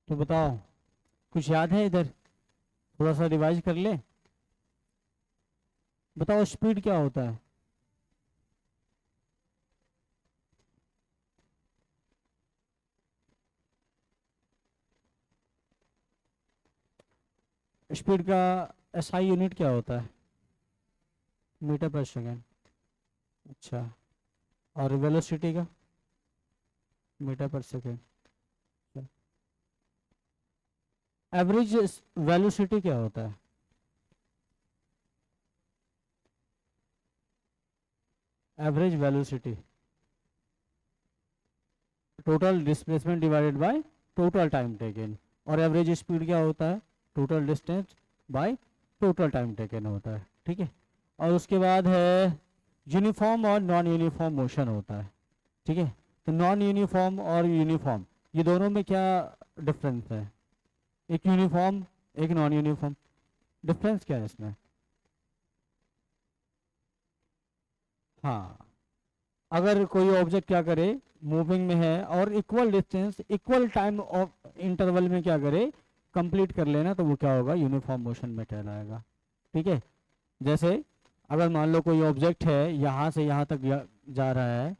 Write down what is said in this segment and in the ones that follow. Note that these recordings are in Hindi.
तो बताओ, कुछ याद है इधर? थोड़ा सा रिवाइज कर ले। बताओ स्पीड क्या होता है? स्पीड का एसआई यूनिट क्या होता है? मीटर पर सेकेंड। अच्छा। और वेलोसिटी का? मीटर पर सेकेंड। एवरेज वेलोसिटी क्या होता है? Average velocity total displacement divided by total time taken. और एवरेज स्पीड क्या होता है? Total distance by total time taken होता है। ठीक है। और उसके बाद है यूनिफॉर्म और नॉन यूनिफॉर्म मोशन होता है। ठीक है। तो नॉन यूनिफॉर्म और यूनिफॉर्म, ये दोनों में क्या डिफरेंस है? एक यूनिफॉर्म, एक नॉन यूनिफॉर्म। डिफरेंस क्या है इसमें? हाँ, अगर कोई ऑब्जेक्ट क्या करे, मूविंग में है और equal distance equal time of interval में क्या करे, कंप्लीट कर लेना, तो वो क्या होगा? यूनिफॉर्म मोशन में कहलाएगा। ठीक है। जैसे अगर मान लो कोई ऑब्जेक्ट है, यहाँ से यहाँ तक जा रहा है।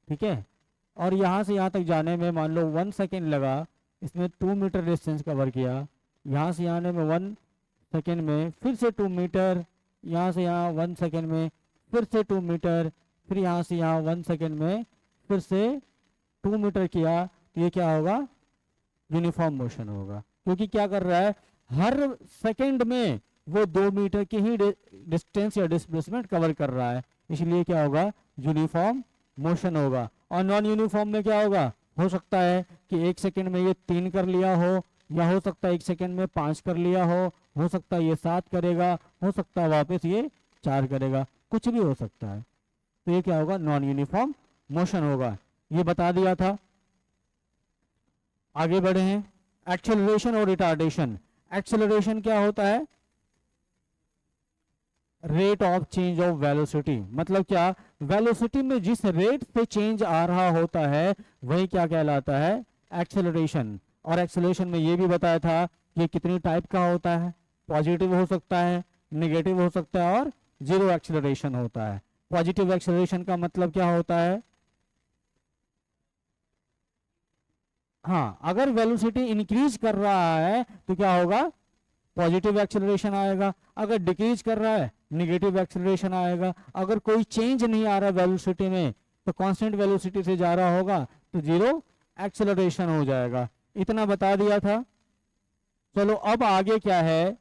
ठीक है। और यहाँ से यहाँ तक जाने में मान लो 1 सेकेंड लगा, इसने 2 मीटर डिस्टेंस कवर किया। यहाँ से यहाँ आने में 1 सेकेंड में फिर से 2 मीटर, यहाँ से यहाँ 1 सेकेंड में फिर से 2 मीटर, फिर यहाँ से यहाँ 1 सेकेंड में फिर से 2 मीटर किया, तो ये क्या होगा? यूनिफॉर्म मोशन होगा। क्योंकि क्या कर रहा है, हर सेकेंड में वो 2 मीटर की ही डिस्टेंस या डिस्प्लेसमेंट कवर कर रहा है, इसलिए क्या होगा? यूनिफॉर्म मोशन होगा। और नॉन यूनिफॉर्म में क्या होगा? हो सकता है कि 1 सेकेंड में ये 3 कर लिया हो, या हो सकता है 1 सेकेंड में 5 कर लिया हो सकता है ये 7 करेगा, हो सकता है वापस ये 4 करेगा, कुछ भी हो सकता है। तो ये क्या होगा? नॉन यूनिफॉर्म मोशन होगा। ये बता दिया था। आगे बढ़े हैं। एक्सेलरेशन और रिटार्डेशन। एक्सेलरेशन क्या होता है? Rate of change of velocity. मतलब क्या? वेलोसिटी में जिस रेट से चेंज आ रहा होता है वही क्या कहलाता है? एक्सेलरेशन। और एक्सेलरेशन में ये भी बताया था कि कितनी टाइप का होता है। पॉजिटिव हो सकता है, नेगेटिव हो सकता है, और जीरो एक्सेलरेशन होता है। पॉजिटिव एक्सेलरेशन का मतलब क्या होता है? हाँ, अगर वेलोसिटी इंक्रीज कर रहा है तो क्या होगा? पॉजिटिव एक्सेलरेशन आएगा। अगर डिक्रीज कर रहा है, निगेटिव एक्सेलरेशन आएगा। अगर कोई चेंज नहीं आ रहा वेलोसिटी में, तो कांस्टेंट वेलोसिटी से जा रहा होगा, तो जीरो एक्सेलरेशन हो जाएगा। इतना बता दिया था। चलो अब आगे क्या है?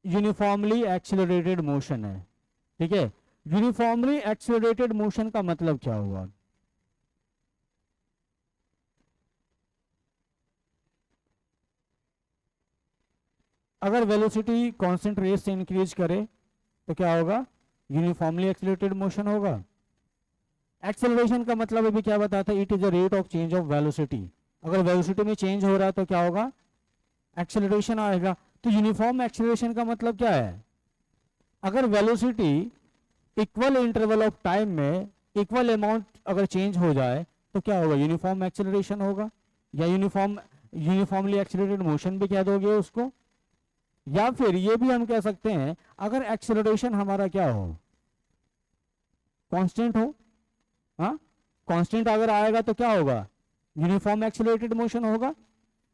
यूनिफॉर्मली एक्सेलरेटेड मोशन है। ठीक है। यूनिफॉर्मली एक्सेलरेटेड मोशन का मतलब क्या हुआ? अगर वेलोसिटी कांस्टेंट रेट से इंक्रीज करे तो क्या होगा? यूनिफॉर्मली एक्सेलरेटेड मोशन होगा। एक्सेलरेशन का मतलब अभी क्या बताया था? It is the rate of change of velocity. अगर वेलोसिटी में चेंज हो रहा है तो क्या होगा? एक्सेलरेशन आएगा। तो यूनिफॉर्म एक्सेलरेशन का मतलब क्या है? अगर velocity equal interval of time में इक्वल अमाउंट अगर चेंज हो जाए तो क्या होगा? यूनिफॉर्म एक्सेलरेशन होगा। या यूनिफॉर्मली एक्सेलरेटेड मोशन भी कह दोगे उसको। या फिर ये भी हम कह सकते हैं, अगर एक्सेलरेशन हमारा क्या हो? कांस्टेंट हो। हाँ, कांस्टेंट अगर आएगा तो क्या होगा? यूनिफॉर्म एक्सेलरेटेड मोशन होगा।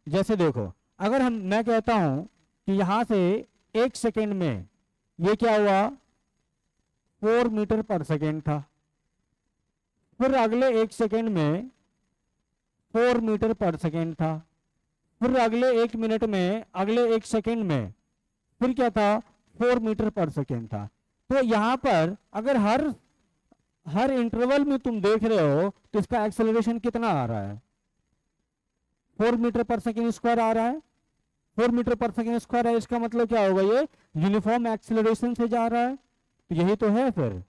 जैसे देखो, अगर मैं कहता हूं कि यहां से 1 सेकेंड में ये क्या हुआ? 4 मीटर पर सेकेंड था। फिर अगले 1 सेकेंड में 4 मीटर पर सेकेंड था। फिर अगले 1 मिनट में, अगले 1 सेकेंड में फिर क्या था? 4 मीटर पर सेकेंड था। तो यहां पर अगर हर हर इंटरवल में तुम देख रहे हो तो इसका एक्सेलरेशन कितना आ रहा है? 4 मीटर पर सेकेंड स्क्वायर आ रहा है। 4 मीटर पर सेकेंड स्क्वायर है, इसका मतलब क्या होगा? ये यूनिफॉर्म एक्सेलरेशन से जा रहा है। तो यही तो है फिर।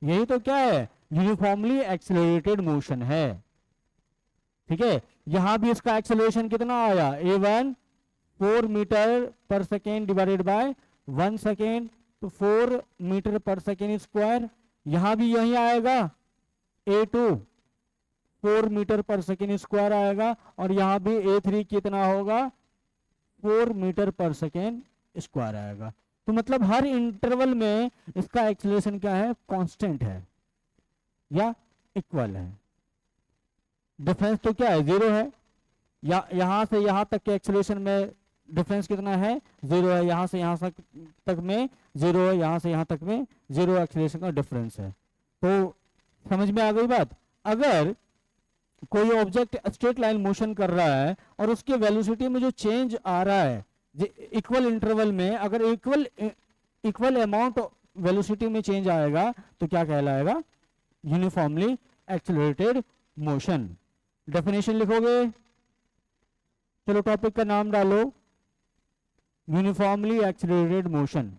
यही तो क्या है? यूनिफॉर्मली एक्सेलरेटेड मोशन है। ठीक है। यहां भी इसका एक्सेलरेशन कितना आया? A1 4 मीटर पर सेकेंड डिवाइडेड बाय 1 सेकेंड, तो 4 मीटर पर सेकेंड स्क्वायर। यहां भी यही आएगा। A2 4 मीटर पर सेकेंड स्क्वायर आएगा, और यहाँ भी A3 कितना होगा, 4 मीटर पर सेकेंड स्क्वायर आएगा। तो मतलब हर इंटरवल में इसका एक्सेलरेशन क्या है, कांस्टेंट है या इक्वल है। डिफरेंस तो क्या है, जीरो है। या यहाँ से यहाँ तक के एक्सेलरेशन में डिफरेंस कितना है, जीरो है। यहाँ से यहाँ तक में जीरो है, यहाँ से यहाँ तक में जीरो एक्सेलरेशन का डिफरेंस है। तो समझ में आ गई बात। अगर कोई ऑब्जेक्ट स्ट्रेट लाइन मोशन कर रहा है और उसके वेलोसिटी में जो चेंज आ रहा है इक्वल इंटरवल में, अगर इक्वल अमाउंट वेलोसिटी में चेंज आएगा तो क्या कहलाएगा, यूनिफॉर्मली एक्सेलरेटेड मोशन। डेफिनेशन लिखोगे, चलो टॉपिक का नाम डालो, uniformly accelerated motion.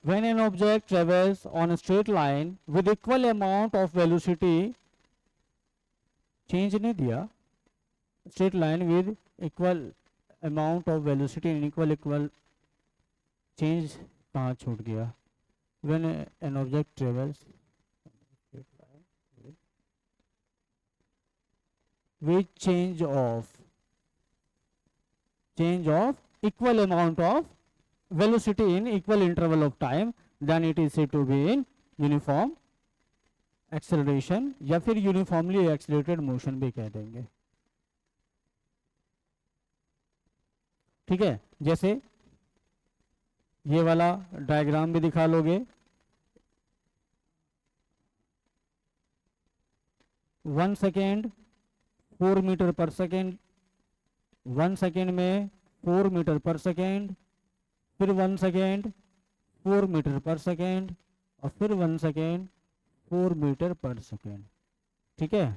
When an object travels on a straight line with equal amount of velocity, change नहीं दिया, straight line with equal amount of velocity and equal change कहाँ छूट गया, when an object travels with change of equal amount of velocity in equal interval of time, then it is said to be in uniform acceleration या फिर uniformly accelerated motion भी कह देंगे। ठीक है, जैसे ये वाला डायग्राम भी दिखा लोगे, 1 सेकेंड 4 मीटर पर सेकेंड, 1 सेकेंड में 4 मीटर पर सेकेंड, फिर 1 सेकेंड 4 मीटर पर सेकेंड, और फिर 1 सेकेंड 4 मीटर पर सेकेंड। ठीक है,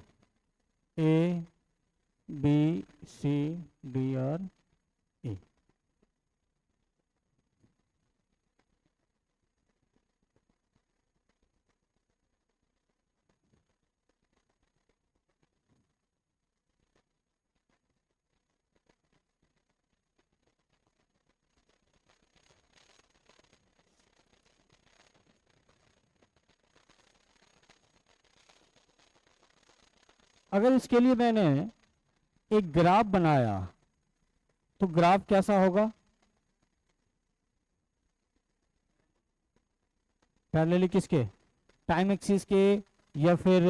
ए बी सी डी और ए। अगर इसके लिए मैंने एक ग्राफ बनाया तो ग्राफ कैसा होगा, पैरेलली किसके, टाइम एक्सिस के या फिर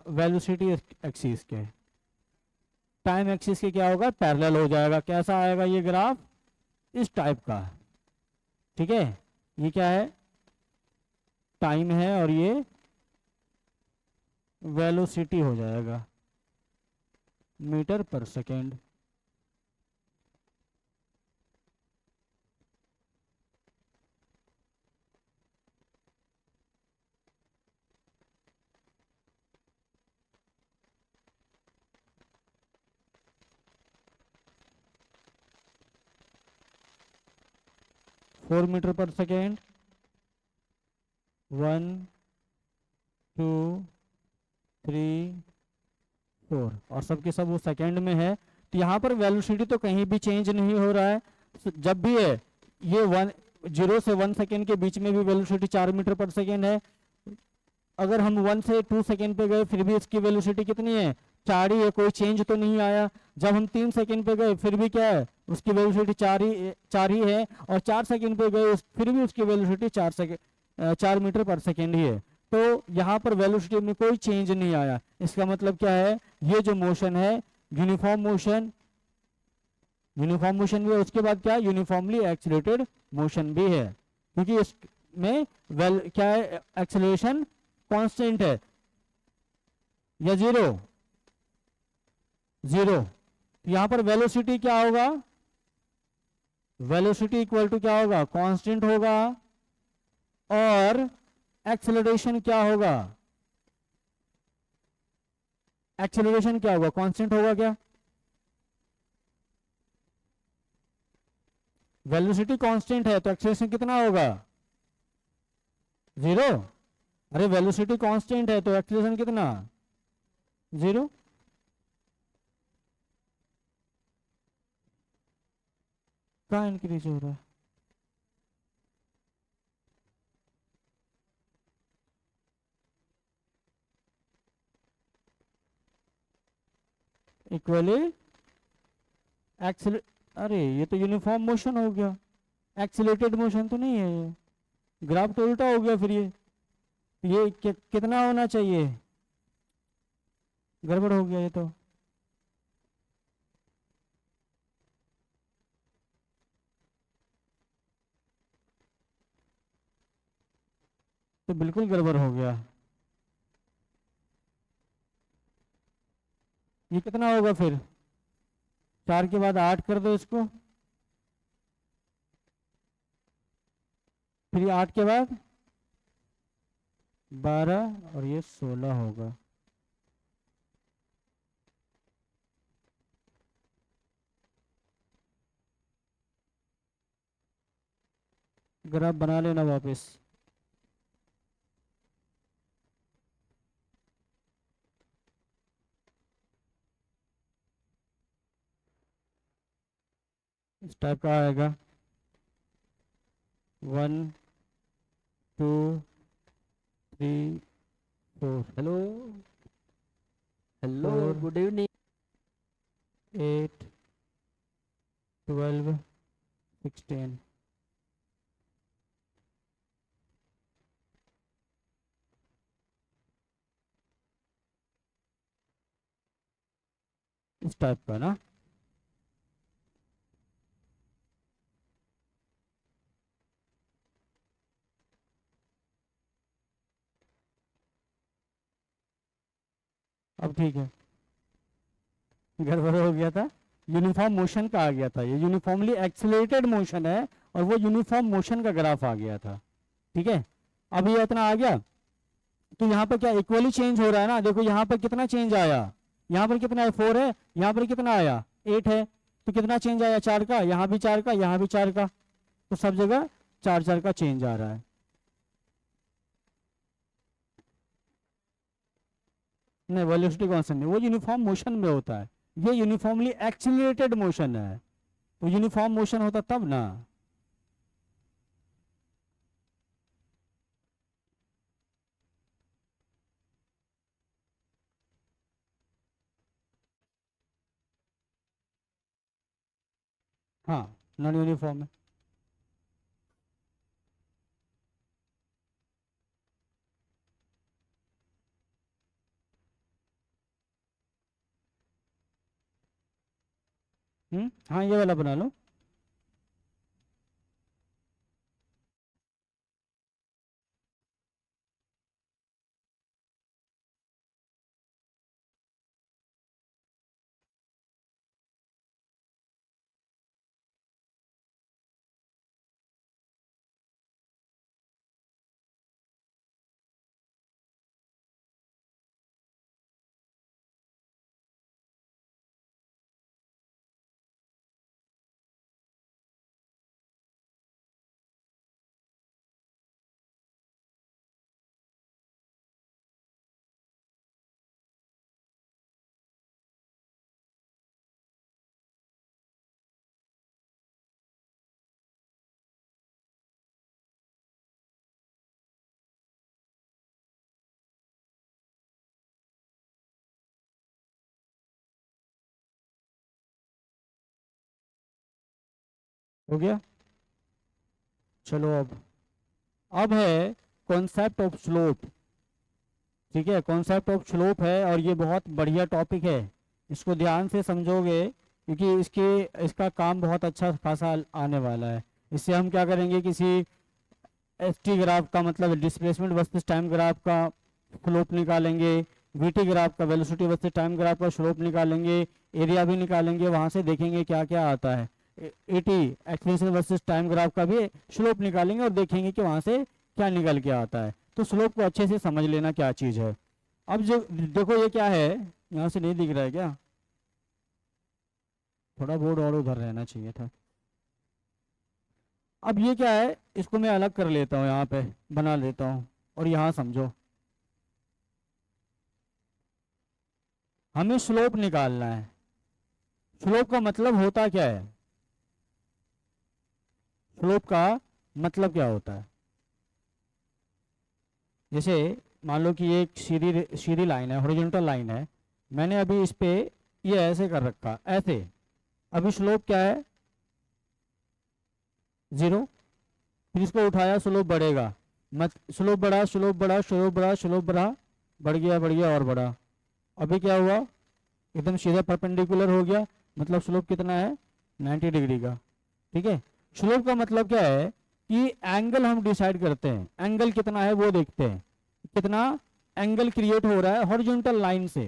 वेलोसिटी एक्सिस के। टाइम एक्सिस के क्या होगा, पैरेलल हो जाएगा। कैसा आएगा ये ग्राफ, इस टाइप का। ठीक है, ये क्या है, टाइम है और ये वेलोसिटी हो जाएगा, मीटर पर सेकेंड। फोर मीटर पर सेकेंड, 1 2 3 4 और सबके सब वो सेकेंड में है। तो यहाँ पर वेलोसिटी तो कहीं भी चेंज नहीं हो रहा है। जब भी है ये 0 से 1 सेकेंड के बीच में भी वेलोसिटी 4 मीटर पर सेकेंड है। अगर हम 1 से 2 सेकेंड पे गए फिर भी इसकी वेलोसिटी कितनी है, 4 ही है, कोई चेंज तो नहीं आया। जब हम 3 सेकेंड पे गए फिर भी क्या है, उसकी वेलोसिटी 4 ही है। और 4 सेकेंड पे गए फिर भी उसकी वेलोसिटी 4 मीटर पर सेकेंड ही है। तो यहाँ पर वेलोसिटी में कोई चेंज नहीं आया। इसका मतलब क्या है, ये जो मोशन है यूनिफॉर्म मोशन, यूनिफॉर्म मोशन भी है। उसके बाद क्या, यूनिफॉर्मली एक्सीलरेटेड मोशन भी है, क्योंकि इसमें क्या है, एक्सीलरेशन कांस्टेंट है या जीरो, जीरो। यहां पर वेलोसिटी क्या होगा, वेलोसिटी इक्वल टू क्या होगा, कांस्टेंट होगा। और एक्सेलरेशन क्या होगा, एक्सेलरेशन क्या होगा, कांस्टेंट होगा क्या, वेलोसिटी कांस्टेंट है तो एक्सेलरेशन कितना होगा, जीरो। अरे वेलोसिटी कांस्टेंट है तो एक्सेलरेशन कितना, जीरो। कहाँ इंक्रीज हो रहा है, इक्वली एक्सेल, अरे ये तो यूनिफॉर्म मोशन हो गया, एक्सीलरेटेड मोशन तो नहीं है ये, ग्राफ तो उल्टा हो गया फिर ये कितना होना चाहिए, गड़बड़ हो गया ये तो बिल्कुल गड़बड़ हो गया। ये कितना होगा फिर, 4 के बाद 8 कर दो इसको, फिर ये 8 के बाद 12 और ये 16 होगा। ग्राफ बना लेना वापस। इस टाइप का आएगा, 1 2 3 4, हेलो, हेलो, 4 गुड इवनिंग। 8 12 16। इस टाइप का ना, अब ठीक है, गड़बड़ हो गया था, यूनिफॉर्म मोशन का आ गया था, ये यूनिफॉर्मली एक्सीलरेटेड मोशन है और वो यूनिफॉर्म मोशन का ग्राफ आ गया था। ठीक है, अब ये इतना आ गया। तो यहाँ पर क्या इक्वली चेंज हो रहा है ना, देखो यहाँ पर कितना चेंज आया, यहाँ पर कितना है 4 है, यहाँ पर कितना आया 8 है, तो कितना चेंज आया 4 का, यहाँ भी 4 का, यहाँ भी 4 का, तो सब जगह 4 4 का चेंज आ रहा है। नहीं वेलोसिटी कांस्टेंट नहीं, वो यूनिफॉर्म मोशन में होता है, ये यूनिफॉर्मली एक्सीलरेटेड मोशन है, तो यूनिफॉर्म मोशन होता तब ना। हाँ, नॉन यूनिफॉर्म है। हाँ ये वाला बना लो। हो गया। चलो अब है कॉन्सेप्ट ऑफ स्लोप। ठीक है, कॉन्सेप्ट ऑफ स्लोप है और ये बहुत बढ़िया टॉपिक है, इसको ध्यान से समझोगे क्योंकि इसका काम बहुत अच्छा खासा आने वाला है। इससे हम क्या करेंगे, किसी एसटी ग्राफ का मतलब डिस्प्लेसमेंट वर्सेस टाइम ग्राफ का स्लोप निकालेंगे, वीटी ग्राफ का वेलोसिटी वर्सेस टाइम ग्राफ का स्लोप निकालेंगे, एरिया भी निकालेंगे, वहां से देखेंगे क्या क्या आता है। Eighty expansion versus time graph का भी स्लोप निकालेंगे और देखेंगे कि वहां से क्या निकल के आता है। तो स्लोप को अच्छे से समझ लेना क्या चीज़ है। अब जो देखो ये क्या है, यहाँ से नहीं दिख रहा है क्या, थोड़ा बोर्ड और उधर रहना चाहिए था। अब ये क्या है, इसको मैं अलग कर लेता हूँ, यहाँ पे बना लेता हूँ और यहाँ समझो। हमें स्लोप निकालना है। स्लोप का मतलब होता क्या है, स्लोप का मतलब क्या होता है। जैसे मान लो कि ये एक सीधी लाइन है, हॉरिजॉन्टल लाइन है, मैंने अभी इस पे ये ऐसे कर रखा, ऐसे। अभी स्लोप क्या है, 0। फिर इसको उठाया, स्लोप बढ़ेगा, मत स्लोप बढ़ा, स्लोप बढ़ा, स्लोप बढ़ा, स्लोप बढ़ा, बढ़ गया और बढ़ा। अभी क्या हुआ, एकदम सीधा परपेंडिकुलर हो गया, मतलब स्लोप कितना है, 90 डिग्री का। ठीक है, स्लोप का मतलब क्या है कि एंगल हम डिसाइड करते हैं, एंगल कितना है वो देखते हैं, कितना एंगल क्रिएट हो रहा है हॉरिजॉन्टल लाइन से,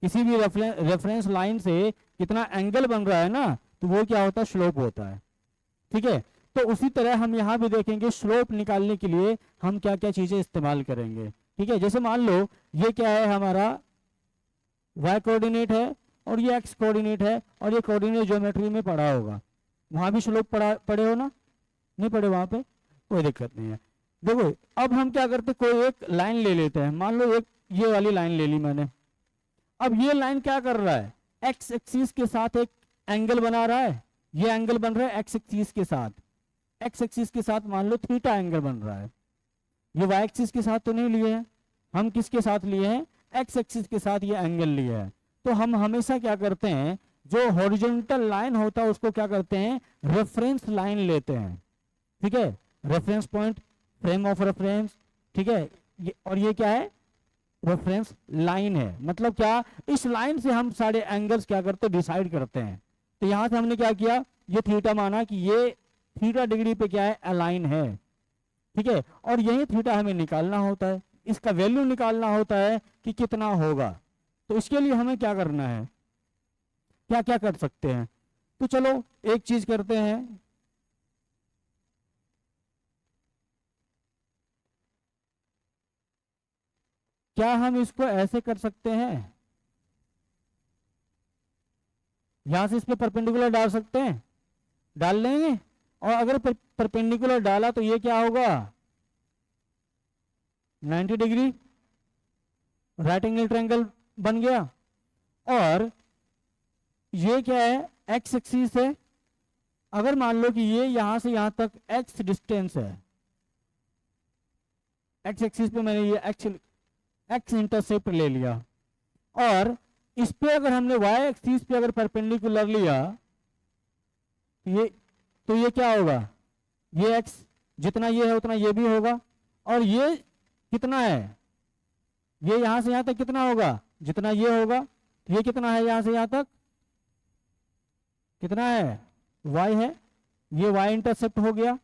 किसी भी रेफरेंस लाइन से कितना एंगल बन रहा है ना, तो वो क्या होता है, स्लोप होता है। ठीक है, तो उसी तरह हम यहाँ भी देखेंगे स्लोप निकालने के लिए हम क्या क्या चीजें इस्तेमाल करेंगे। ठीक है, जैसे मान लो ये क्या है, हमारा y कोऑर्डिनेट है और ये x कोऑर्डिनेट है, और ये कोऑर्डिनेट ज्योमेट्री में पढ़ा होगा, वहां भी स्लोप पढ़े हो ना, नहीं पढ़े वहां पे, कोई दिक्कत नहीं है। देखो अब हम क्या करते, कोई एक लाइन ले लेते हैं, मान लो एक ये वाली लाइन ले ली मैंने। अब ये लाइन क्या कर रहा है, एक्स एक्सिस के साथ एक एंगल बना रहा है, ये एंगल बन रहा है एक्स एक्सिस के साथ, एक्स एक्सिस के साथ मान लो थीटा एंगल बन रहा है। ये वाई एक्सिस के साथ तो नहीं लिए हैं, हम किसके साथ लिए हैं, एक्स एक्सिस के साथ ये एंगल लिया है। तो हम हमेशा क्या करते हैं, जो हॉरिजॉन्टल लाइन होता है उसको क्या करते हैं, रेफरेंस लाइन लेते हैं। ठीक है, reference point, frame of reference. ठीक है, और ये क्या है, रेफरेंस लाइन है। मतलब क्या, इस लाइन से हम सारे एंगल्स क्या करते हैं, डिसाइड करते हैं। तो यहां से हमने क्या किया, ये थीटा माना कि ये थीटा डिग्री पे क्या है, अलाइन है। ठीक है, और यही थीटा हमें निकालना होता है, इसका वैल्यू निकालना होता है कि कितना होगा। तो इसके लिए हमें क्या करना है, क्या क्या कर सकते हैं। तो चलो एक चीज करते हैं, क्या हम इसको ऐसे कर सकते हैं, यहां से इस पे परपेंडिकुलर डाल सकते हैं, डाल लेंगे। और अगर परपेंडिकुलर डाला तो ये क्या होगा, 90 डिग्री राइट एंगल ट्रायंगल बन गया। और ये क्या है, एक्स एक्सिस है। अगर मान लो कि ये यहां से यहां तक एक्स डिस्टेंस है, एक्स एक्सिस पे मैंने ये एक्स इंटरसेप्ट ले लिया, और इस पे अगर हमने वाई एक्सिस पे अगर परपेंडिकुलर लिया, ये तो ये क्या होगा, ये एक्स जितना ये है उतना ये भी होगा, और ये कितना है, ये यहां से यहां तक कितना होगा, जितना ये होगा। ये कितना है, यहां से यहां तक कितना है, y है, ये y इंटरसेप्ट हो गया।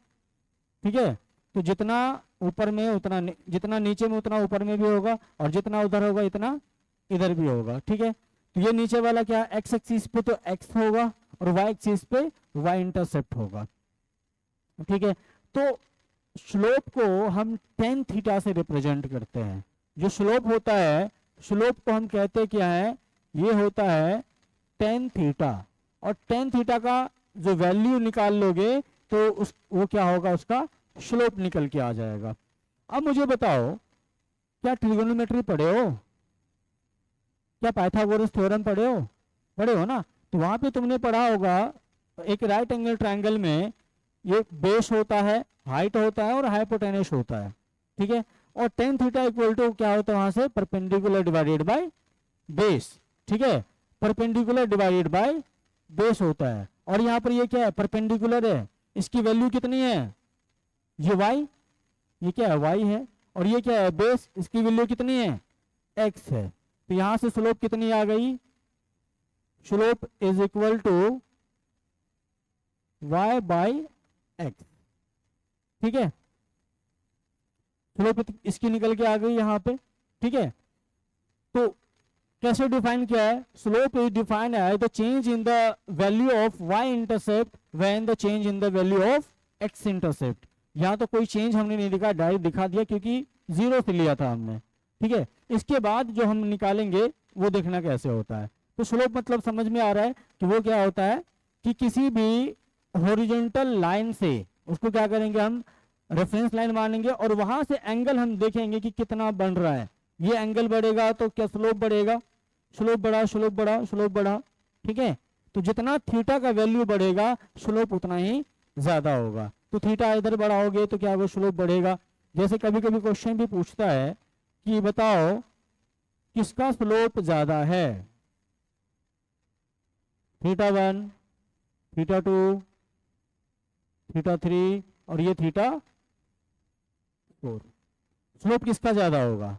ठीक है, तो जितना ऊपर में उतना जितना नीचे में उतना ऊपर में भी होगा, और जितना उधर होगा इतना इधर भी होगा। ठीक है, तो ये नीचे वाला क्या, x एक्सिस पे तो x होगा, और y एक्सिस पे y इंटरसेप्ट होगा। ठीक है, तो स्लोप को हम tan थीटा से रिप्रेजेंट करते हैं। जो स्लोप होता है, स्लोप को हम कहते क्या है, ये होता है tan थीटा। और tan थीटा का जो वैल्यू निकाल लोगे तो वो क्या होगा, उसका स्लोप निकल के आ जाएगा। अब मुझे बताओ, क्या ट्रिगोनोमेट्री पढ़े हो, क्या पाइथागोरस थ्योरम पढ़े हो ना। तो वहां पे तुमने पढ़ा होगा, एक राइट एंगल ट्रायंगल में ये बेस होता है, हाइट होता है और हाइपोटेनस होता है। ठीक है, और tan थीटा इक्वल टू क्या होता है, वहां से परपेंडिकुलर डिवाइडेड बाय बेस। ठीक है, परपेंडिकुलर डिवाइडेड बाय बेस होता है, और यहाँ पर ये क्या है, परपेंडिकुलर है, इसकी वैल्यू कितनी है, ये y, ये क्या है y है, और ये क्या है बेस, इसकी वैल्यू कितनी है x है। तो यहां से स्लोप कितनी आ गई, slope is equal to y by x. ठीक है, स्लोप इसकी निकल के आ गई यहाँ पे। ठीक है, तो कैसे डिफाइन किया है, slope is defined as the change in the value of y intercept when the change in the value of x intercept. यहाँ तो कोई चेंज हमने नहीं दिखा, डायरेक्ट दिखा दिया क्योंकि जीरो से लिया था हमने। ठीक है, इसके बाद जो हम निकालेंगे वो देखना कैसे होता है। तो स्लोप मतलब समझ में आ रहा है कि वो क्या होता है कि किसी भी हॉरिजॉन्टल लाइन से उसको क्या करेंगे, हम रेफरेंस लाइन मानेंगे और वहां से एंगल हम देखेंगे कि कितना बन रहा है। ये एंगल बढ़ेगा तो क्या स्लोप बढ़ेगा, स्लोप बढ़ा स्लोप बढ़ा स्लोप बढ़ा। ठीक है, तो जितना थीटा का वैल्यू बढ़ेगा स्लोप उतना ही ज्यादा होगा। तो थीटा इधर बढ़ाओगे तो क्या होगा, स्लोप बढ़ेगा। जैसे कभी कभी क्वेश्चन भी पूछता है कि बताओ किसका स्लोप ज्यादा है, थीटा 1, थीटा 2, थीटा 3 और ये थीटा 4, स्लोप किसका ज्यादा होगा।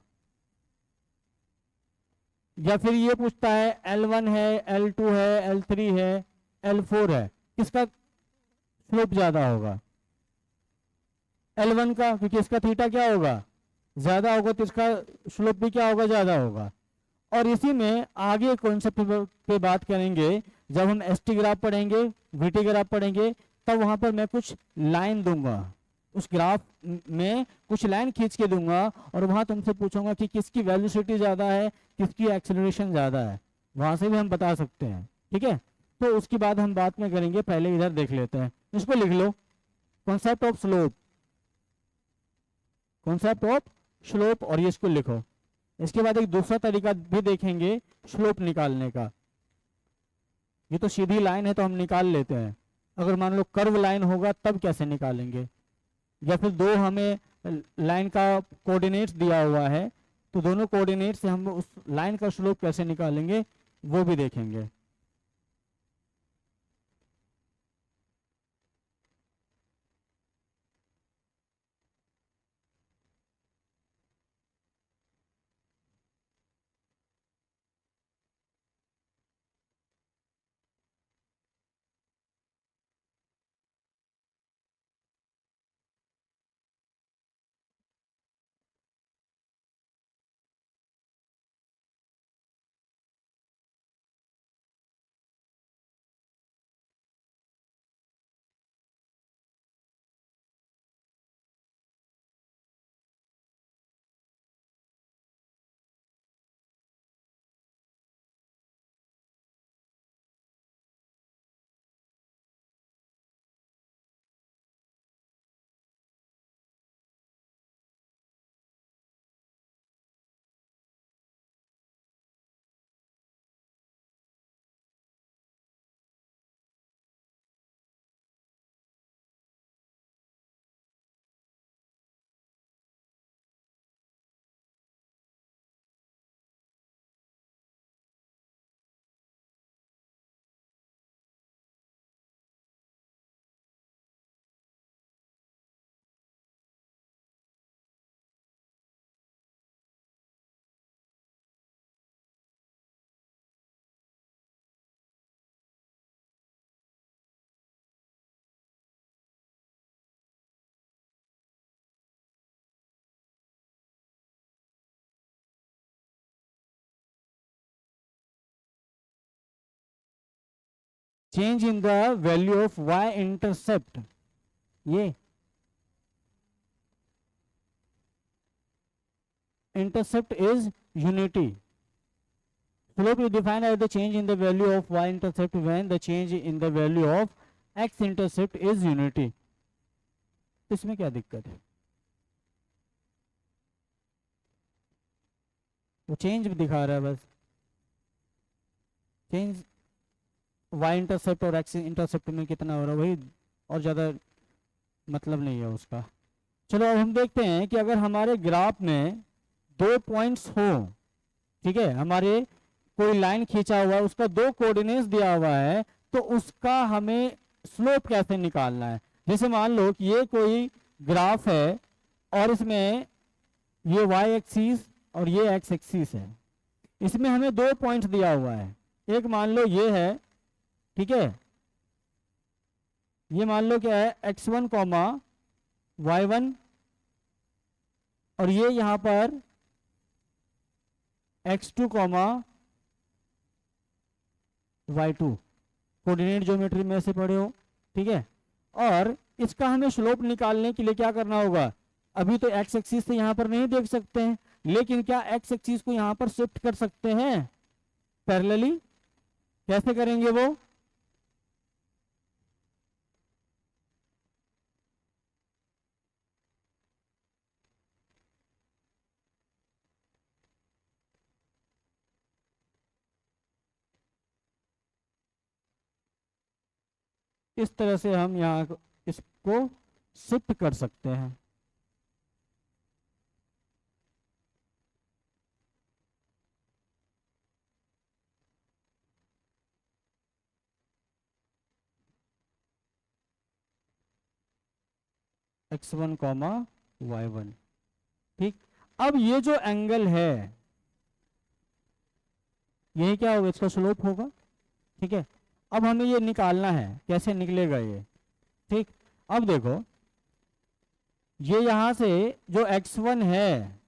या फिर ये पूछता है L1 है, L2 है, L3 है, L4 है, किसका स्लोप ज्यादा होगा, L1 का, क्योंकि इसका थीटा क्या होगा ज्यादा होगा तो इसका स्लोप भी क्या होगा ज्यादा होगा। और इसी में आगे कॉन्सेप्ट पे बात करेंगे, जब हम ST ग्राफ पढ़ेंगे, VT ग्राफ पढ़ेंगे, तब वहां पर मैं कुछ लाइन दूंगा, उस ग्राफ में कुछ लाइन खींच के दूंगा और वहां तुमसे पूछूंगा कि किसकी वेलोसिटी ज्यादा है, किसकी एक्सेलरेशन ज्यादा है, वहां से भी हम बता सकते हैं। ठीक है, तो उसके बाद हम बात में करेंगे, पहले इधर देख लेते हैं। इसको लिख लो, concept of slope, concept of slope, और ये इसको लिखो। इसके बाद एक दूसरा तरीका भी देखेंगे स्लोप निकालने का। ये तो सीधी लाइन है तो हम निकाल लेते हैं, अगर मान लो कर्व लाइन होगा तब कैसे निकालेंगे, या फिर दो हमें लाइन का कोऑर्डिनेट्स दिया हुआ है तो दोनों कोऑर्डिनेट से हम उस लाइन का स्लोप कैसे निकालेंगे वो भी देखेंगे। Change in the value of y intercept, ये intercept is unity. Slope is defined as the change in the value of y intercept when the change in the value of x intercept is unity. इसमें क्या दिक्कत है, वो चेंज दिखा रहा है बस, चेंज y इंटरसेप्ट और x इंटरसेप्ट में कितना हो रहा है वही, और ज़्यादा मतलब नहीं है उसका। चलो अब हम देखते हैं कि अगर हमारे ग्राफ में दो पॉइंट्स हो, ठीक है, हमारे कोई लाइन खींचा हुआ है उसका दो कोऑर्डिनेट्स दिया हुआ है, तो उसका हमें स्लोप कैसे निकालना है। जैसे मान लो कि ये कोई ग्राफ है और इसमें ये वाई एक्सिस और ये एक्स एक्सिस है, इसमें हमें दो पॉइंट्स दिया हुआ है। एक मान लो ये है, ठीक है, ये मान लो क्या है x1 कॉमा y1, और ये यहां पर x2 comma y2, coordinate geometry में से पढ़े हो, ठीक है। और इसका हमें स्लोप निकालने के लिए क्या करना होगा, अभी तो एक्स एक्सिस से यहां पर नहीं देख सकते हैं, लेकिन क्या एक्स एक्सिस को यहां पर शिफ्ट कर सकते हैं पैरेलली? कैसे करेंगे वो? इस तरह से हम यहाँ इसको शिफ्ट कर सकते हैं। x1 कॉमा y1, ठीक। अब ये जो एंगल है यही क्या होगा, इसका स्लोप होगा, ठीक है। अब हमें ये निकालना है, कैसे निकलेगा ये, ठीक। अब देखो ये यहां से जो x1 है,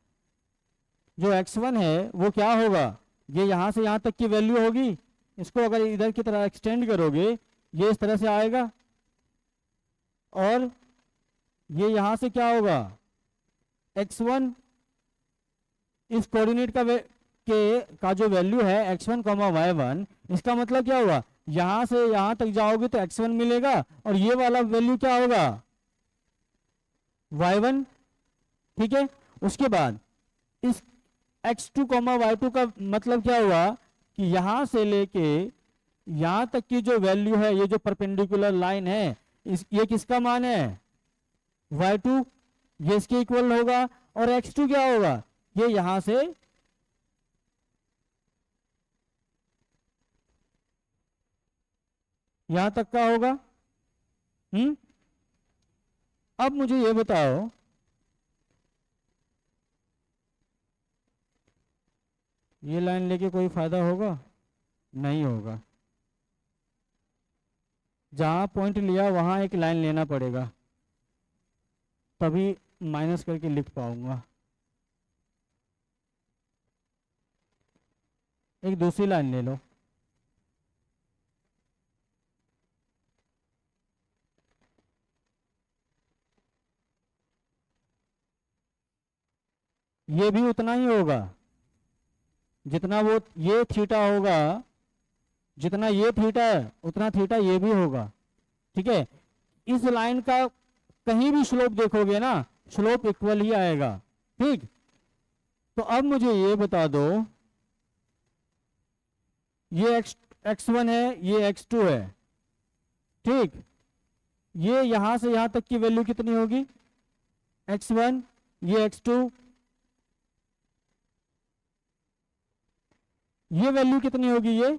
जो x1 है वो क्या होगा, ये यहां से यहां तक की वैल्यू होगी। इसको अगर इधर की तरह एक्सटेंड करोगे ये इस तरह से आएगा, और ये यहां से क्या होगा, x1 इस कोऑर्डिनेट का जो वैल्यू है x1 कॉमा y1, इसका मतलब क्या हुआ, यहां से यहां तक जाओगे तो x1 मिलेगा और ये वाला वैल्यू क्या होगा, y1, ठीक है। उसके बाद इस x2 कॉमा y2 का मतलब क्या हुआ कि यहां से लेके यहां तक की जो वैल्यू है, ये जो परपेंडिकुलर लाइन है, ये किसका मान है, y2, ये इसके इक्वल होगा। और x2 क्या होगा, ये यहां से यहां तक का होगा। अब मुझे ये बताओ, ये लाइन लेके कोई फायदा होगा, नहीं होगा। जहां पॉइंट लिया वहां एक लाइन लेना पड़ेगा, तभी माइनस करके लिख पाऊंगा। एक दूसरी लाइन ले लो, ये भी उतना ही होगा जितना वो ये थीटा होगा, जितना ये थीटा है उतना थीटा ये भी होगा, ठीक है। इस लाइन का कहीं भी स्लोप देखोगे ना, स्लोप इक्वल ही आएगा, ठीक। तो अब मुझे ये बता दो, ये x1 है, ये x2 है, ठीक। ये यहां से यहां तक की वैल्यू कितनी होगी, x1, ये x2, ये वैल्यू कितनी होगी, ये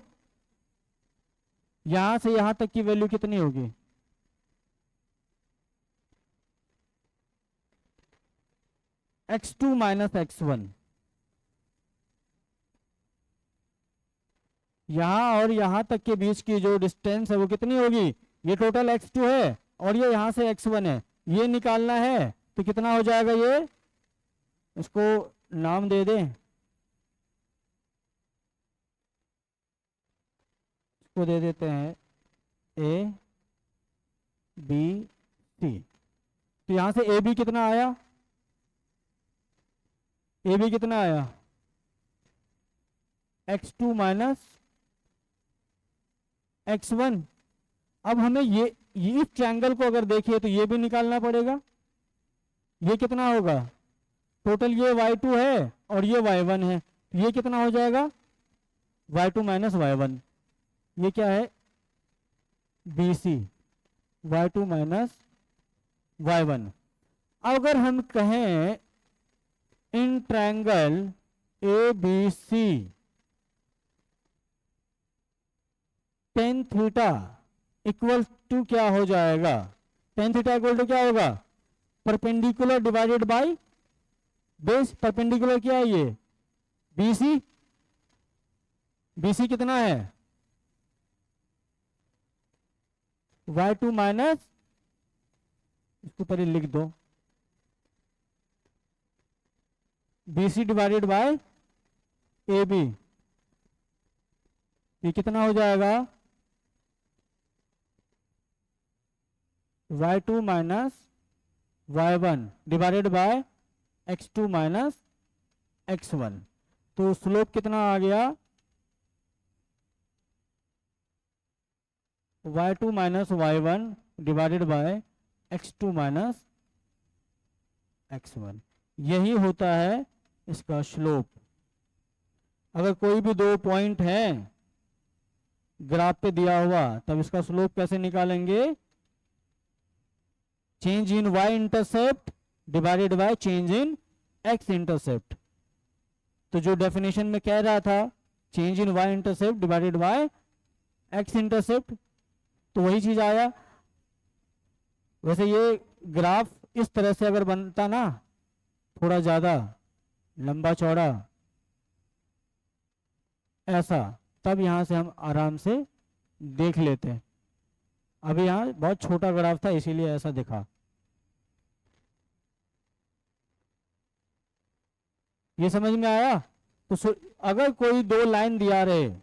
यहां से यहां तक की वैल्यू कितनी होगी, x2 माइनस x1। यहां और यहां तक के बीच की जो डिस्टेंस है वो कितनी होगी, ये टोटल x2 है और ये यहां से x1 है, ये निकालना है तो कितना हो जाएगा, ये इसको नाम दे दें, इसको दे देते हैं ए बी सी। तो यहां से ए बी कितना आया, ए बी कितना आया, x2 माइनस x1। अब हमें ये इस ट्रायंगल को अगर देखिए तो ये भी निकालना पड़ेगा, ये कितना होगा, टोटल ये y2 है और ये y1 है, ये कितना हो जाएगा, y2 माइनस y1, ये क्या है BC, y2 माइनस y1। अगर हम कहें in triangle ABC tan theta equal to क्या हो जाएगा, टेन थीटा इक्वल टू क्या होगा, perpendicular divided by base. Perpendicular क्या है ये, बीसी। बीसी कितना है, y2 माइनस, इसको पहले लिख दो, BC डिवाइडेड बाय AB। ये कितना हो जाएगा, y2 minus y1 divided by x2 minus x1। तो स्लोप कितना आ गया, y2 minus y1 divided by x2 minus x1। यही होता है इसका स्लोप। अगर कोई भी दो पॉइंट हैं ग्राफ पे दिया हुआ, तब इसका स्लोप कैसे निकालेंगे, change in y intercept divided by change in x intercept. तो जो डेफिनेशन में कह रहा था, change in y intercept divided by x intercept, तो वही चीज आया। वैसे ये ग्राफ इस तरह से अगर बनता ना, थोड़ा ज्यादा लंबा चौड़ा ऐसा, तब यहां से हम आराम से देख लेते हैं। अभी यहाँ बहुत छोटा ग्राफ था इसीलिए ऐसा दिखा। ये समझ में आया। तो अगर कोई दो लाइन दिया रहे,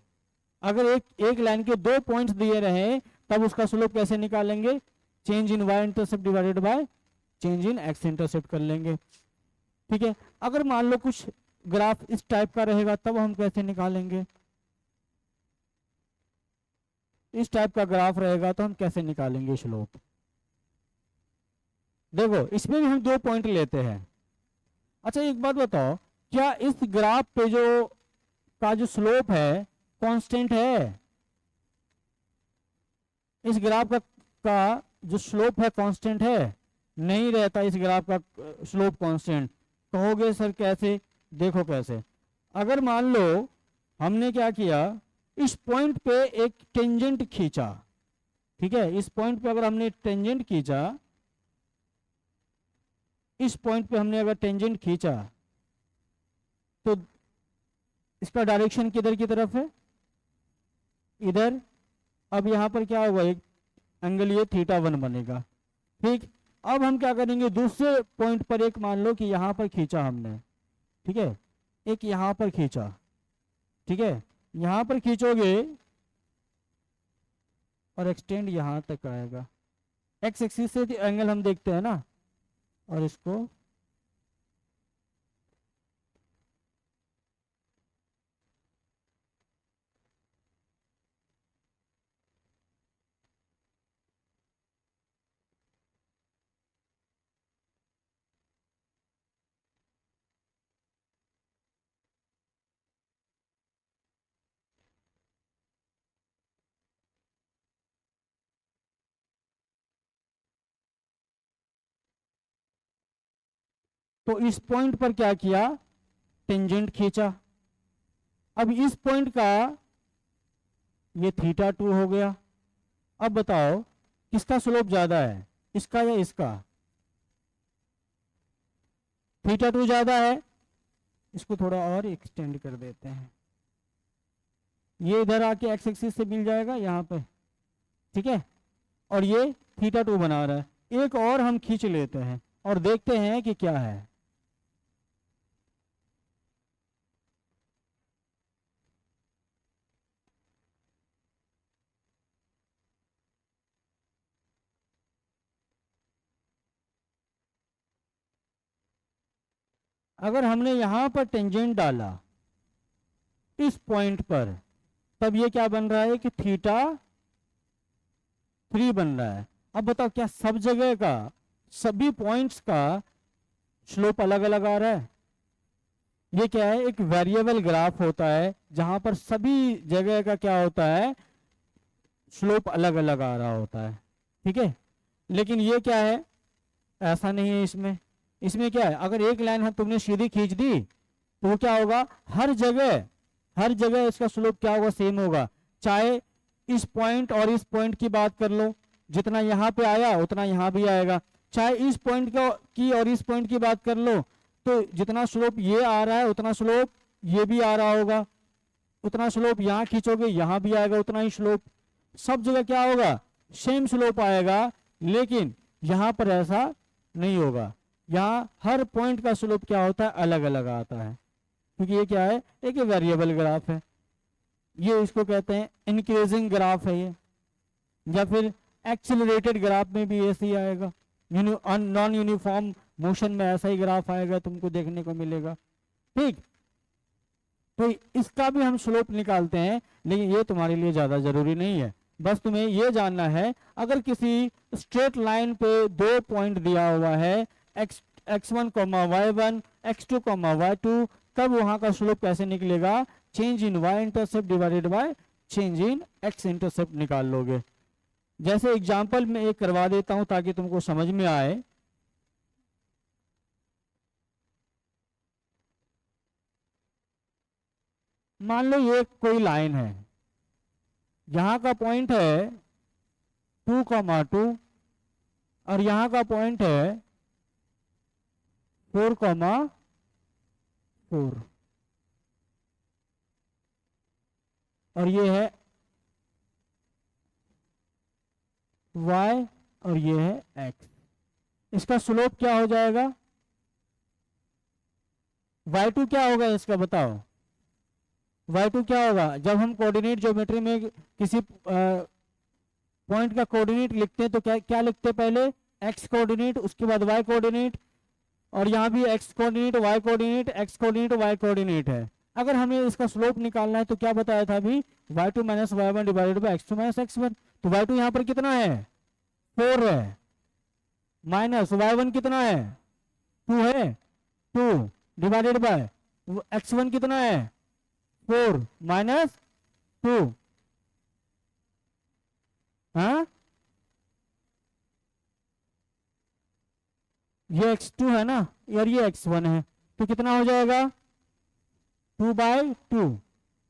अगर एक लाइन के दो पॉइंट्स दिए रहे, तब उसका स्लोप कैसे निकालेंगे, change in y intercept divided by change in x intercept कर लेंगे। ठीक है। अगर मान लो कुछ ग्राफ इस टाइप का रहेगा, तब हम कैसे निकालेंगे, इस टाइप का ग्राफ रहेगा तो हम कैसे निकालेंगे स्लोप। देखो इसमें भी हम दो पॉइंट लेते हैं। अच्छा एक बात बताओ, क्या इस ग्राफ पे जो स्लोप है कांस्टेंट है, इस ग्राफ का जो स्लोप है कांस्टेंट है, नहीं रहता इस ग्राफ का स्लोप कांस्टेंट। कहोगे सर कैसे, देखो कैसे। अगर मान लो हमने क्या किया, इस पॉइंट पे एक टेंजेंट खींचा, ठीक है, इस पॉइंट पे अगर हमने टेंजेंट खींचा, इस पॉइंट पे हमने अगर टेंजेंट खींचा, तो इसका डायरेक्शन किधर की तरफ है, इधर। अब यहां पर क्या होगा, एक एंगल ये θ1 बनेगा। ठीक। अब हम क्या करेंगे, दूसरे पॉइंट पर एक मान लो कि यहां पर खींचा हमने, ठीक है, एक यहां पर खींचा, ठीक है, यहां पर खींचोगे और एक्सटेंड यहां तक आएगा। एक्स एक्सिस से एंगल हम देखते हैं ना, और इसको तो इस पॉइंट पर क्या किया, टेंजेंट खींचा। अब इस पॉइंट का ये θ2 हो गया। अब बताओ किसका स्लोप ज्यादा है, इसका या इसका, θ2 ज्यादा है। इसको थोड़ा और एक्सटेंड कर देते हैं, ये इधर आके एक्स एक्सिस से मिल जाएगा यहाँ पे, ठीक है, और ये θ2 बना रहा है। एक और हम खींच लेते हैं और देखते हैं कि क्या है। अगर हमने यहां पर टेंजेंट डाला इस पॉइंट पर, तब ये क्या बन रहा है कि θ3 बन रहा है। अब बताओ क्या सब जगह का, सभी पॉइंट्स का स्लोप अलग अलग आ रहा है। ये क्या है, एक वेरिएबल ग्राफ होता है जहां पर सभी जगह का क्या होता है, स्लोप अलग अलग आ रहा होता है। ठीक है। लेकिन ये क्या है, ऐसा नहीं है। इसमें इसमें क्या है, अगर एक लाइन तुमने सीधी खींच दी, तो वो क्या होगा, हर जगह इसका स्लोप क्या होगा, सेम होगा। चाहे इस पॉइंट और इस पॉइंट की बात कर लो, जितना यहाँ पे आया उतना यहाँ भी आएगा। चाहे इस पॉइंट की और इस पॉइंट की बात कर लो, तो जितना स्लोप ये आ रहा है उतना स्लोप ये भी आ रहा होगा, उतना स्लोप यहाँ खींचोगे यहाँ भी आएगा उतना ही स्लोप। सब जगह क्या होगा, सेम स्लोप आएगा। लेकिन यहाँ पर ऐसा नहीं होगा, यहाँ हर पॉइंट का स्लोप क्या होता है, अलग अलग आता है, क्योंकि ये क्या है, एक वेरिएबल ग्राफ है। ये इसको कहते हैं इंक्रीजिंग ग्राफ है ये, या फिर एक्सिलरेटेड ग्राफ में भी ऐसे ही आएगा। नॉन यूनिफॉर्म मोशन में ऐसा ही ग्राफ आएगा, तुमको देखने को मिलेगा। ठीक, तो इसका भी हम स्लोप निकालते हैं, लेकिन ये तुम्हारे लिए ज्यादा जरूरी नहीं है। बस तुम्हें ये जानना है, अगर किसी स्ट्रेट लाइन पे दो पॉइंट दिया हुआ है, x1 y1 x2 y2, तब वहां का स्लोप कैसे निकलेगा, change in y intercept divided by change in x intercept निकाल लोगे। जैसे एग्जांपल में एक करवा देता हूं ताकि तुमको समझ में आए। मान लो ये कोई लाइन है, यहां का पॉइंट है 2, 2 और यहां का पॉइंट है 4, 4 और ये है y और ये है x। इसका स्लोप क्या हो जाएगा, y2 क्या होगा इसका बताओ, y2 क्या होगा। जब हम कोऑर्डिनेट ज्योमेट्री में किसी पॉइंट का कोऑर्डिनेट लिखते हैं तो क्या क्या लिखते हैं, पहले x कोऑर्डिनेट उसके बाद y कोऑर्डिनेट, और यहाँ भी x coordinate y coordinate x coordinate y coordinate है। अगर हमें इसका स्लोप निकालना है तो क्या बताया था अभी, y2 minus y1 divided by x2 minus x1। तो y2 यहाँ पर कितना है, 4 है, माइनस y1 कितना है, 2 है, 2 डिवाइडेड बाय x1 कितना है, 4 माइनस 2। हाँ, ये x2 है ना, और ये x1 है, तो कितना हो जाएगा, 2/2,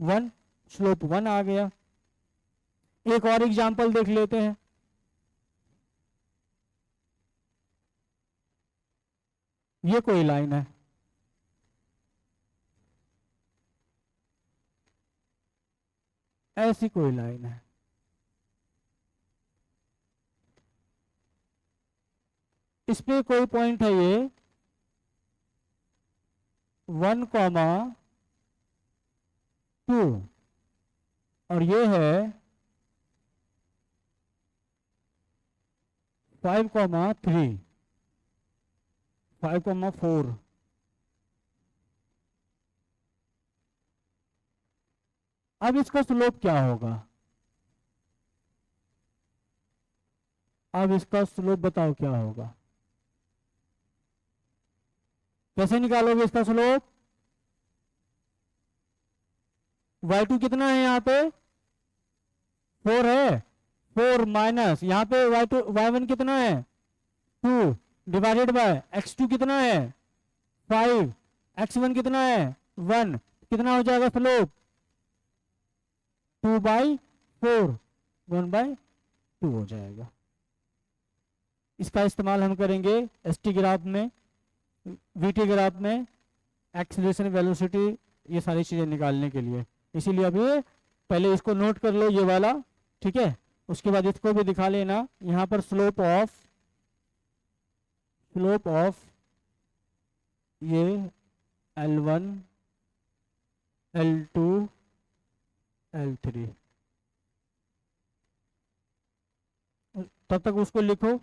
1, स्लोप 1 आ गया। एक और एग्जांपल देख लेते हैं। ये कोई लाइन है, ऐसी कोई लाइन है, इस पे कोई पॉइंट है ये 1, 2 और ये है 5, 3, 5, 4। अब इसका स्लोप क्या होगा, अब इसका स्लोप बताओ क्या होगा, कैसे निकालोगे इसका स्लोप। y2 कितना है यहाँ पे, 4 है, 4 माइनस यहाँ पे y2 y1 कितना है, 2 डिवाइडेड बाय x2 कितना है, 5, x1 कितना है, 1, कितना हो जाएगा स्लोप, 2/4, 1/2 हो जाएगा। इसका इस्तेमाल हम करेंगे एसटी ग्राफ में, वीटी ग्राफ में, एक्सीलरेशन वेलोसिटी, ये सारी चीजें निकालने के लिए। इसीलिए अभी पहले इसको नोट कर लो ये वाला, ठीक है। उसके बाद इसको भी दिखा लेना, यहाँ पर स्लोप ऑफ ये L1 L2 L3, तब तक उसको लिखो।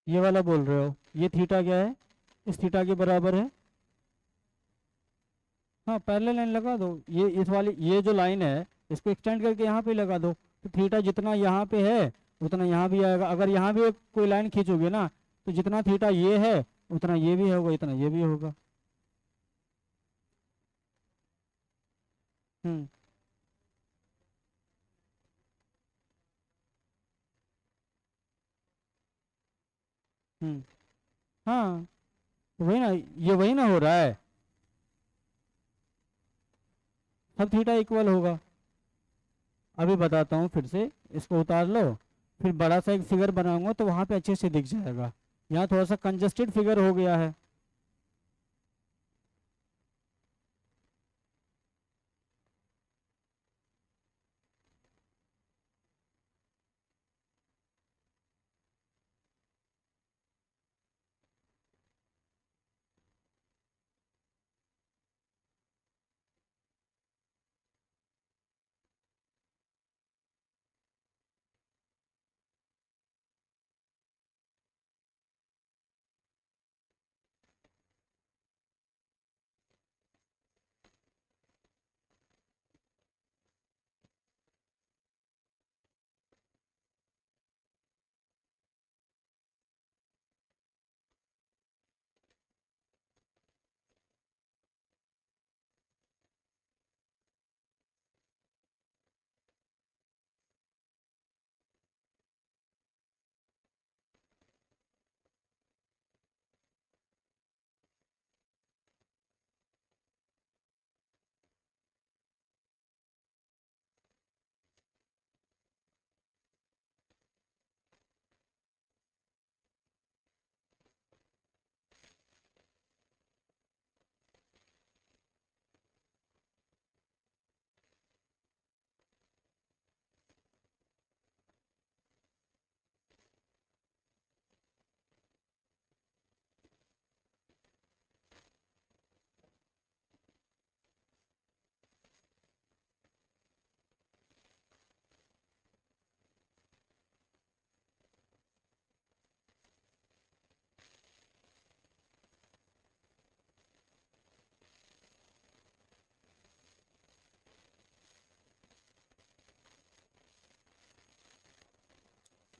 ये वाला बोल रहे हो, ये थीटा क्या है, इस थीटा के बराबर है। हाँ पैरेलल लाइन लगा दो, ये इस वाली ये जो लाइन है इसको एक्सटेंड करके यहाँ पे लगा दो, तो थीटा जितना यहाँ पे है उतना यहाँ भी आएगा। अगर यहाँ भी एक कोई लाइन खींचोगे ना तो जितना थीटा ये है उतना ये भी होगा, इतना ये भी होगा। हम्म। हम्म। हाँ तो वही ना, ये वही ना हो रहा है, सब थीटा इक्वल होगा। अभी बताता हूँ फिर से, इसको उतार लो, फिर बड़ा सा एक फिगर बनाऊंगा तो वहां पे अच्छे से दिख जाएगा। यहाँ थोड़ा सा कंजस्टेड फिगर हो गया है।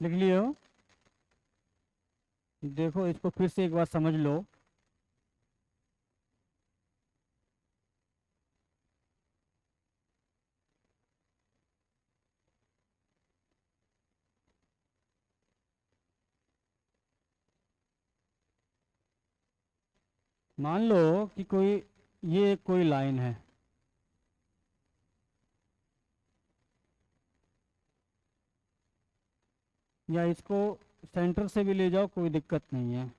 लिख लियो, देखो इसको फिर से एक बार समझ लो। मान लो कि कोई, ये कोई लाइन है, या इसको सेंटर से भी ले जाओ कोई दिक्कत नहीं है।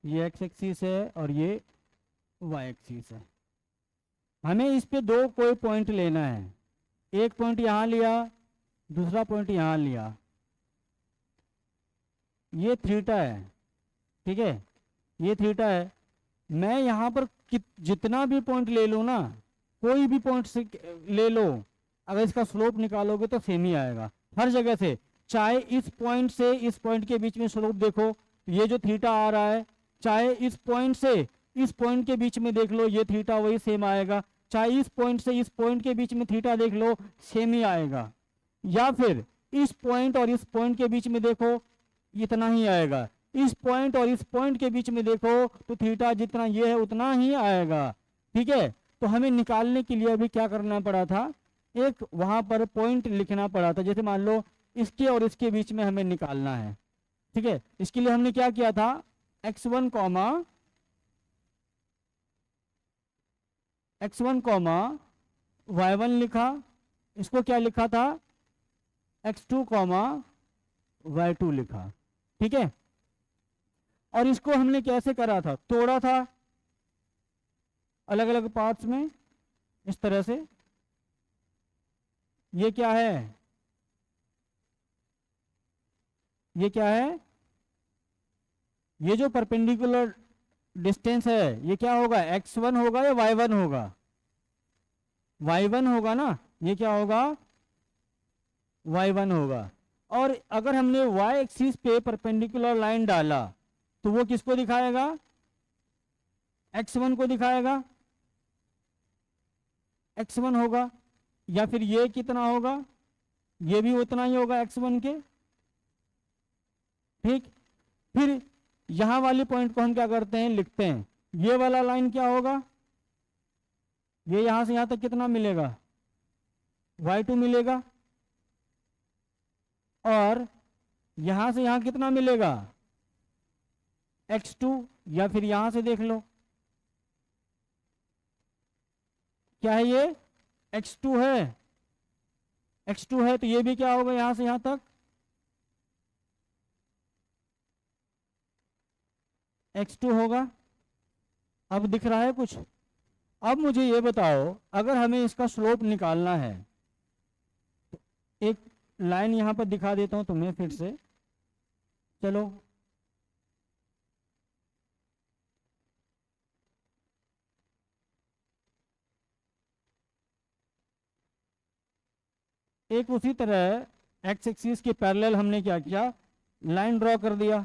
ये एक्स एक्सिस है और ये वाई एक्सिस है। हमें इस पे दो कोई पॉइंट लेना है, एक पॉइंट यहाँ लिया, दूसरा पॉइंट यहाँ लिया, ये थीटा है, ठीक है, ये थीटा है। मैं यहाँ पर जितना भी पॉइंट ले लूँ ना, कोई भी पॉइंट से ले लो, अगर इसका स्लोप निकालोगे तो सेम ही आएगा हर जगह से। चाहे इस पॉइंट से इस पॉइंट के बीच में स्लोप देखो, ये जो थीटा आ रहा है, चाहे इस पॉइंट से इस पॉइंट के बीच में देख लो, ये थीटा वही सेम आएगा। चाहे इस पॉइंट से इस पॉइंट के बीच में थीटा देख लो, सेम ही आएगा। या फिर इस पॉइंट और इस पॉइंट के बीच में देखो, इतना ही आएगा। इस पॉइंट और इस पॉइंट के बीच में देखो तो थीटा जितना ये है उतना ही आएगा, ठीक है। तो हमें निकालने के लिए अभी क्या करना पड़ा था, एक वहां पर पॉइंट लिखना पड़ा था। जैसे मान लो इसके और इसके बीच में हमें निकालना है, ठीक है। इसके लिए हमने क्या किया था, x1 कॉमा y1 लिखा, इसको क्या लिखा था, x2 कॉमा y2 लिखा, ठीक है। और इसको हमने कैसे करा था, तोड़ा था अलग अलग पार्ट्स में इस तरह से। ये क्या है, ये क्या है, ये जो परपेंडिकुलर डिस्टेंस है ये क्या होगा, x1 होगा या y1 होगा, y1 होगा ना। ये क्या होगा, y1 होगा। और अगर हमने y एक्सिस पे परपेंडिकुलर लाइन डाला तो वो किसको दिखाएगा, x1 को दिखाएगा, x1 होगा। या फिर ये कितना होगा, ये भी उतना ही होगा x1 के। ठीक, फिर यहां वाली पॉइंट को हम क्या करते हैं, लिखते हैं। ये वाला लाइन क्या होगा, ये यहां से यहां तक कितना मिलेगा, y2 मिलेगा। और यहां से यहां कितना मिलेगा, x2। या फिर यहां से देख लो क्या है, ये x2 है, x2 है, तो ये भी क्या होगा, यहां से यहां तक x2 होगा। अब दिख रहा है कुछ। अब मुझे ये बताओ, अगर हमें इसका स्लोप निकालना है, तो एक लाइन यहां पर दिखा देता हूं तुम्हें फिर से, चलो। एक उसी तरह एक्स एक्सिस के पैरेलल हमने क्या किया, लाइन ड्रॉ कर दिया।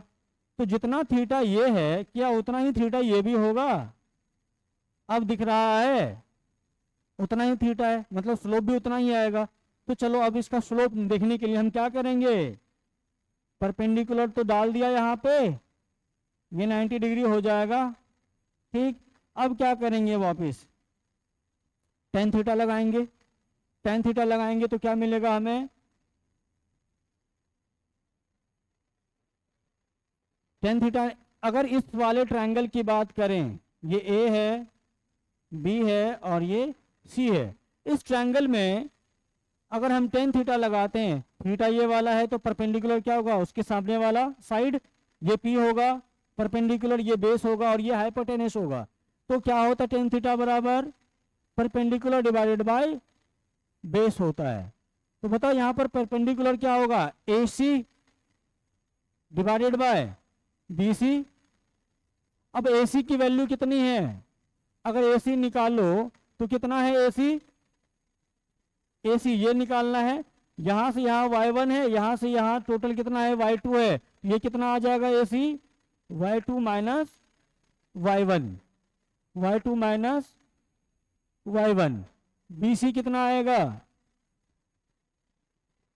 तो जितना थीटा ये है, क्या उतना ही थीटा ये भी होगा, अब दिख रहा है उतना ही थीटा है, मतलब स्लोप भी उतना ही आएगा। तो चलो अब इसका स्लोप देखने के लिए हम क्या करेंगे, परपेंडिकुलर तो डाल दिया यहाँ पे, ये 90 डिग्री हो जाएगा। ठीक, अब क्या करेंगे, वापस टेन थीटा लगाएंगे। टेन थीटा लगाएंगे तो क्या मिलेगा हमें, टेन थीटा। अगर इस वाले ट्रायंगल की बात करें, ये ए है, बी है और ये सी है। इस ट्रायंगल में अगर हम टेन थीटा लगाते हैं, थीटा ये वाला है तो परपेंडिकुलर क्या होगा, उसके सामने वाला साइड, ये पी होगा, परपेंडिकुलर ये बेस होगा और ये हाइपोटेनस होगा। तो क्या होता है, टेन थीटा बराबर परपेंडिकुलर डिवाइडेड बाय बेस होता है। तो बताओ यहाँ पर परपेंडिकुलर क्या होगा, A C divided by B C. अब ए सी की वैल्यू कितनी है, अगर ए सी निकालो तो कितना है ए सी, ए सी ये निकालना है। यहां से यहां y1 है, यहां से यहां टोटल कितना है, y2 है। ये कितना आ जाएगा A C, y2 minus y1, y2 minus y1। B C कितना आएगा,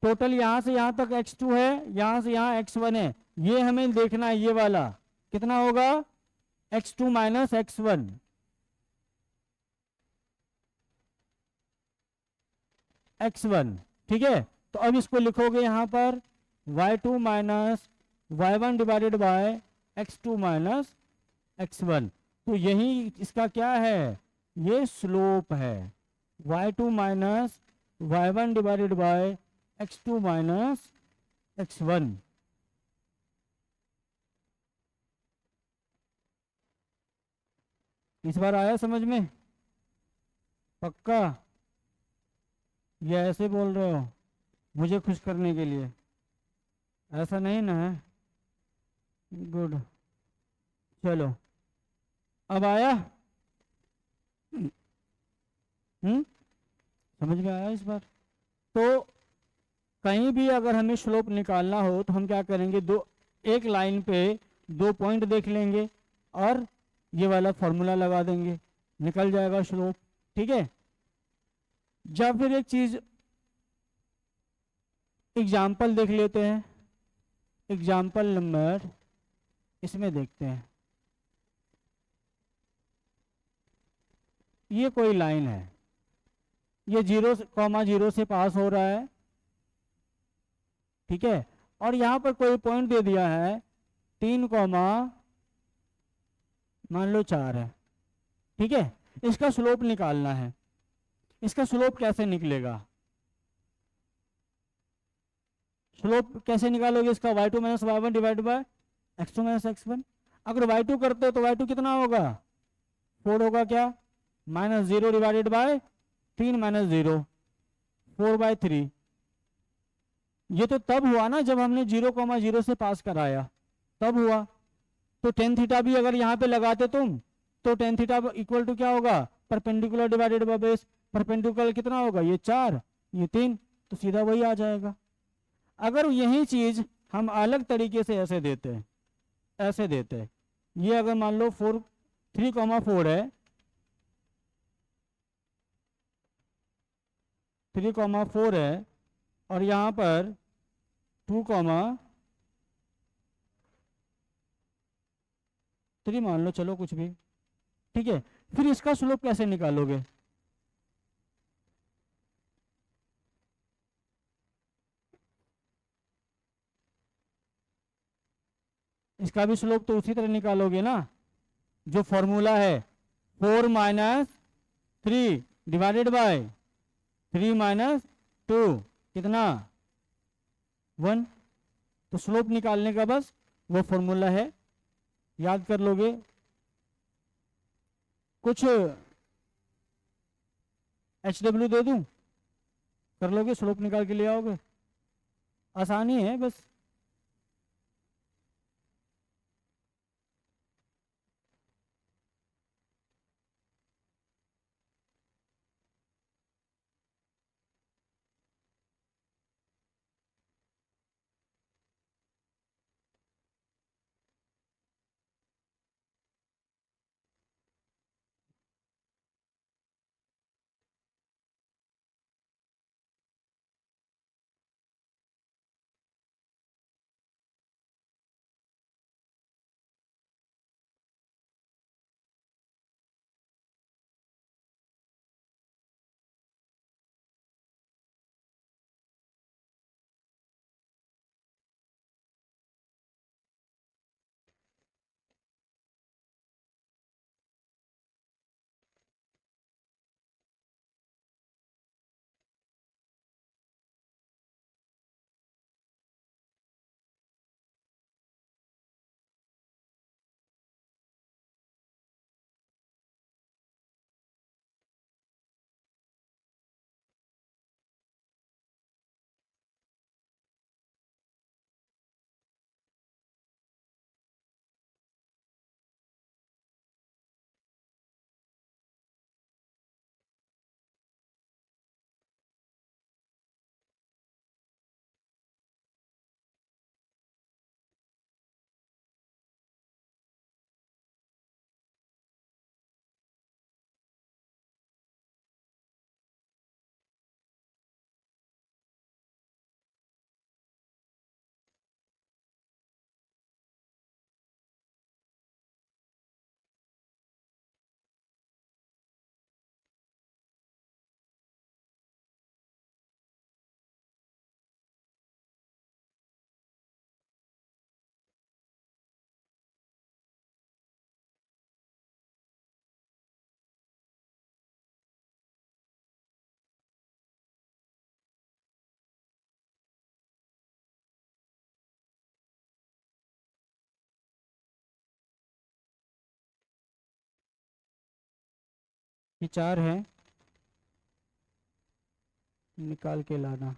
टोटल यहां से यहां तक x2 है, यहां से यहां x1 है। ये हमें देखना है, ये वाला कितना होगा, x2 माइनस x1। x1 ठीक है। तो अब इसको लिखोगे यहां पर y2 minus y1 divided by x2 minus x1। तो यही इसका क्या है, ये स्लोप है, y2 minus y1 divided by x2 minus x1। इस बार आया समझ में, पक्का, ये ऐसे बोल रहे हो मुझे खुश करने के लिए, ऐसा नहीं ना है, गुड। चलो अब आया, समझ में आया इस बार। तो कहीं भी अगर हमें स्लोप निकालना हो तो हम क्या करेंगे, दो एक लाइन पे दो पॉइंट देख लेंगे और ये वाला फॉर्मूला लगा देंगे, निकल जाएगा स्लोप। ठीक है, या फिर एक चीज एग्जाम्पल देख लेते हैं, एग्जाम्पल नंबर इसमें देखते हैं। ये कोई लाइन है, ये 0,0 से पास हो रहा है, ठीक है। और यहां पर कोई पॉइंट दे दिया है 3, मान लो 4 है, ठीक है। इसका स्लोप निकालना है। इसका स्लोप कैसे निकलेगा, स्लोप कैसे निकालोगे इसका, y2 minus y1 divide by x2 minus x1। अगर y2 करते हो तो y2 कितना होगा, 4 होगा क्या, माइनस 0 डिवाइडेड बाय 3 माइनस 0, 4/3। ये तो तब हुआ ना जब हमने 0,0 से पास कराया, तब हुआ। तो टेन थीटा भी अगर यहाँ पे लगाते तुम, तो टेन थीटा इक्वल टू क्या होगा, perpendicular divided by base. Perpendicular कितना होगा, ये 4 ये 3, तो सीधा वही आ जाएगा। अगर यही चीज हम अलग तरीके से ऐसे देते हैं, ऐसे देते हैं, ये अगर मान लो 3,4 है, 3,4 है, और यहाँ पर 2,3 मान लो, चलो कुछ भी, ठीक है। फिर इसका स्लोप कैसे निकालोगे? इसका भी स्लोप तो उसी तरह निकालोगे ना, जो फॉर्मूला है, 4 - 3 डिवाइडेड बाय 3 - 2 कितना, 1। तो स्लोप निकालने का बस वो फॉर्मूला है, याद कर लोगे। कुछ HW दे दूं, कर लोगे, स्लोप निकाल के ले आओगे, आसानी है बस। ये 4 है, निकाल के लाना।